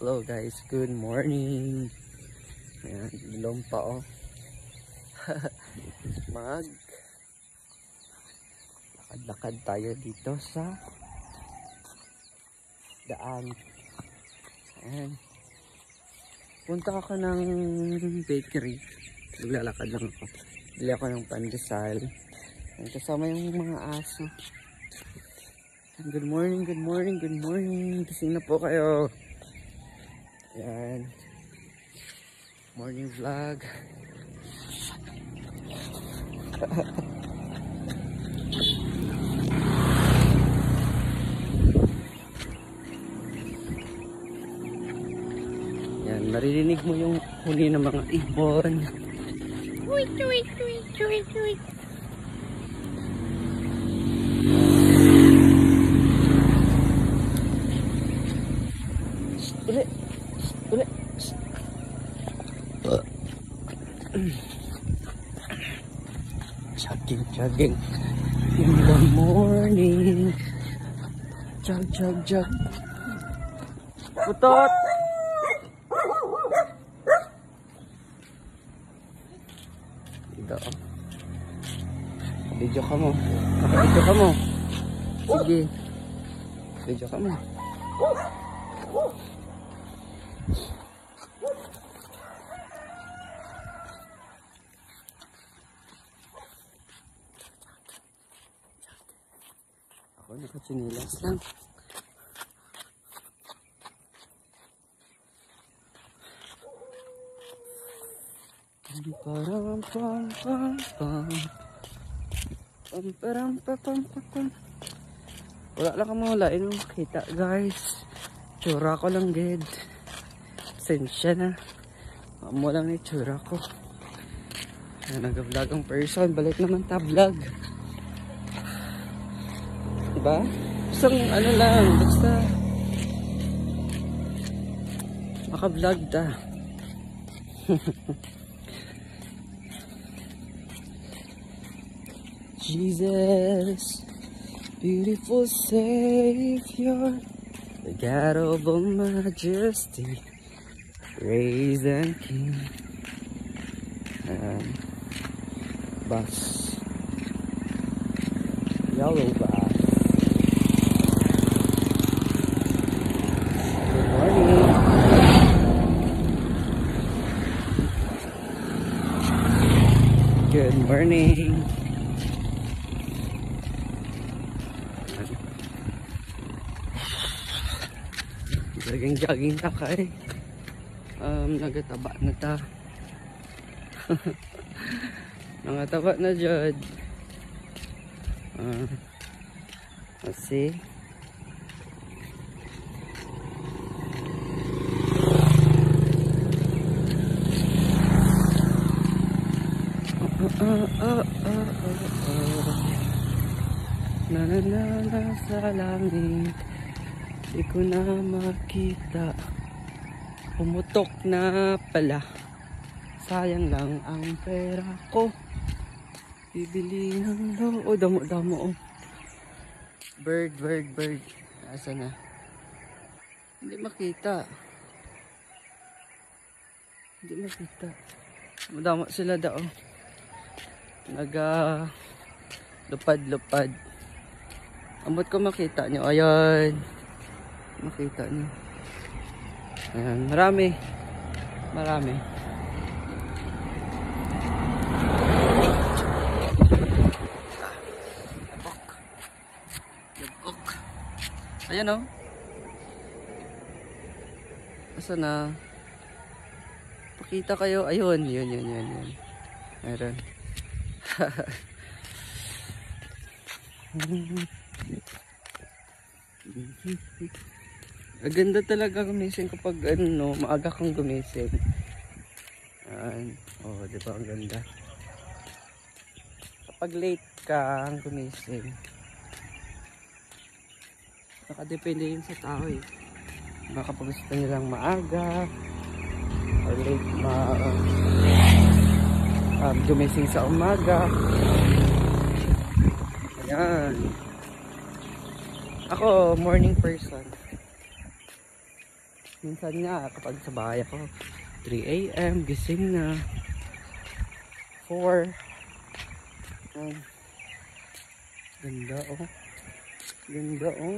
Hello guys, good morning. Ayan, ilong pa oh. Lakad-lakad tayo dito sa daan. Ayan. Punta ako ng bakery. Naglalakad lang ako. Bili ako ng pandesal. Ayan, kasama yung mga aso. Good morning, good morning, good morning. Gising na po kayo. Ayan. Morning vlog. Yan, maririnig mo yung huni ng mga ibon. Tweet, tweet, tweet, tweet, tweet. Ulit. Ulit. Jogging, jogging in the morning. Jog, jog, jog. Putot! Dito. Video ka mo. Video ka mo. Sige. Video ka mo. Ako nakatsinilas lang. Param pam pam pam. Pam param pam pam pam. Wala lang ka mawala. Ino makita guys. Tsura ko lang ged. Sensya na. Amo lang ni tsura ko. Nag-vlog ang person. Balik naman ta vlog. Diba? Isang ano lang. Basta maka-vlog ta. Jesus, beautiful Savior, the God of all majesty, praise and King. Bus, yellow bus. Good morning. Good morning. Jogging ta kay nagataba na ta. Nangataba na jud. Kasi na na na na sa langit. Di ko na makita. Pumutok na pala. Sayang lang ang pera ko. Bibili ng lo. Oh, damo-damo oh. Bird, bird, bird. Asa na? Hindi makita. Hindi makita. Damo sila daw. Naga lupad-lupad. Ambot ko makita nyo. Ayan. Makita niyo. Ayan, marami. Marami. Labok. Ayan o. Asa na? Pakita kayo. Ayun, yun. Meron. Aganda talaga gumising kapag ano, maaga kang gumising. Ayan. Oh, di ba ang ganda? Kapag late kang gumising, nakadepende yun sa tao eh. Baka pag gusto nilang maaga or late gumising sa umaga. Ayan. Ako, morning person. Minsan nga kapag sa bahay ako, 3 AM, gising na. 4. Ganda oh. Ganda oh.